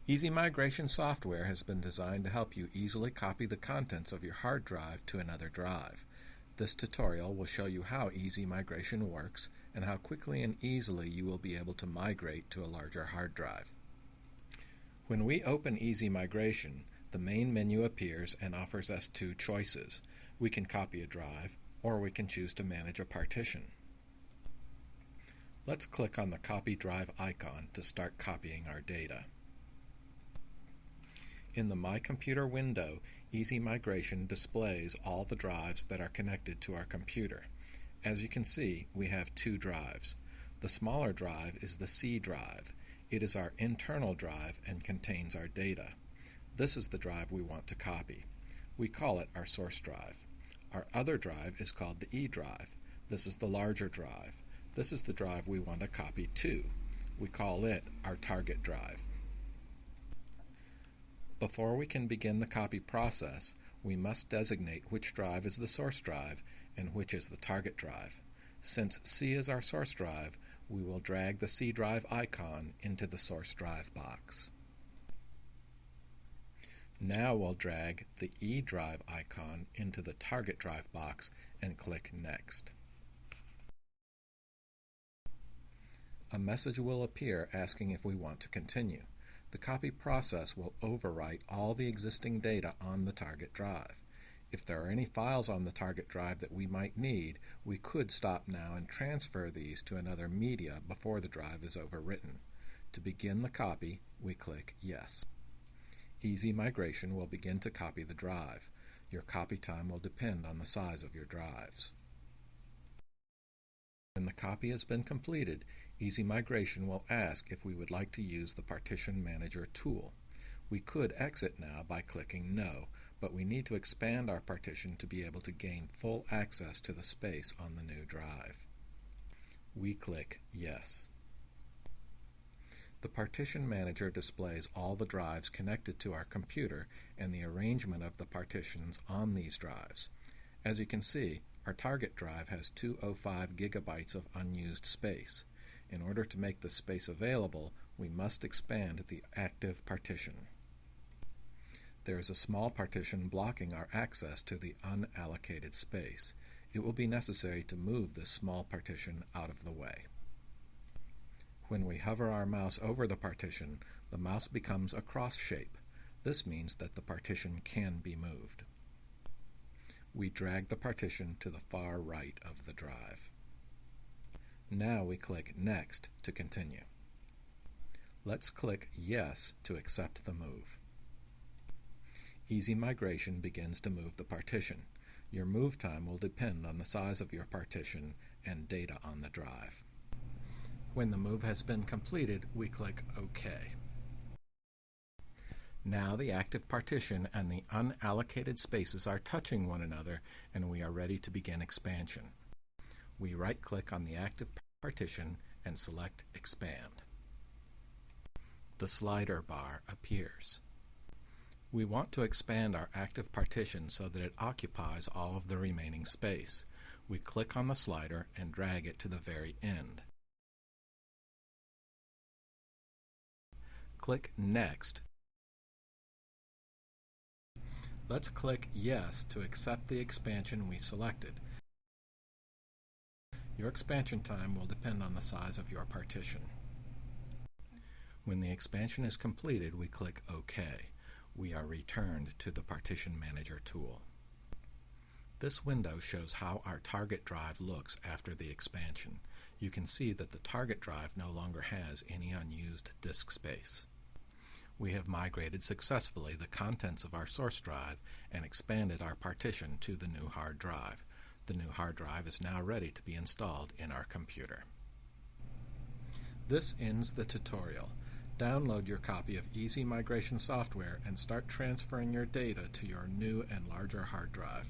EzMigration software has been designed to help you easily copy the contents of your hard drive to another drive. This tutorial will show you how EzMigration works and how quickly and easily you will be able to migrate to a larger hard drive. When we open EzMigration, the main menu appears and offers us two choices. We can copy a drive, or we can choose to manage a partition. Let's click on the Copy Drive icon to start copying our data. In the My Computer window, EzMigration displays all the drives that are connected to our computer. As you can see, we have two drives. The smaller drive is the C drive. It is our internal drive and contains our data. This is the drive we want to copy. We call it our source drive. Our other drive is called the E drive. This is the larger drive. This is the drive we want to copy to. We call it our target drive. Before we can begin the copy process, we must designate which drive is the source drive and which is the target drive. Since C is our source drive, we will drag the C drive icon into the source drive box. Now we'll drag the E drive icon into the target drive box and click Next. A message will appear asking if we want to continue. The copy process will overwrite all the existing data on the target drive. If there are any files on the target drive that we might need, we could stop now and transfer these to another media before the drive is overwritten. To begin the copy, we click Yes. EzMigration will begin to copy the drive. Your copy time will depend on the size of your drives. When the copy has been completed, EzMigration will ask if we would like to use the Partition Manager tool. We could exit now by clicking No, but we need to expand our partition to be able to gain full access to the space on the new drive. We click Yes. The Partition Manager displays all the drives connected to our computer and the arrangement of the partitions on these drives. As you can see, our target drive has 205 gigabytes of unused space. In order to make this space available, we must expand the active partition. There is a small partition blocking our access to the unallocated space. It will be necessary to move this small partition out of the way. When we hover our mouse over the partition, the mouse becomes a cross shape. This means that the partition can be moved. We drag the partition to the far right of the drive. Now we click Next to continue. Let's click Yes to accept the move. EzMigration begins to move the partition. Your move time will depend on the size of your partition and data on the drive. When the move has been completed, we click OK. Now the active partition and the unallocated spaces are touching one another, and we are ready to begin expansion. We right-click on the active partition and select Expand. The slider bar appears. We want to expand our active partition so that it occupies all of the remaining space. We click on the slider and drag it to the very end. Click Next. Let's click Yes to accept the expansion we selected. Your expansion time will depend on the size of your partition. When the expansion is completed, we click OK. We are returned to the Partition Manager tool. This window shows how our target drive looks after the expansion. You can see that the target drive no longer has any unused disk space. We have migrated successfully the contents of our source drive and expanded our partition to the new hard drive. The new hard drive is now ready to be installed in our computer. This ends the tutorial. Download your copy of EzMigration software and start transferring your data to your new and larger hard drive.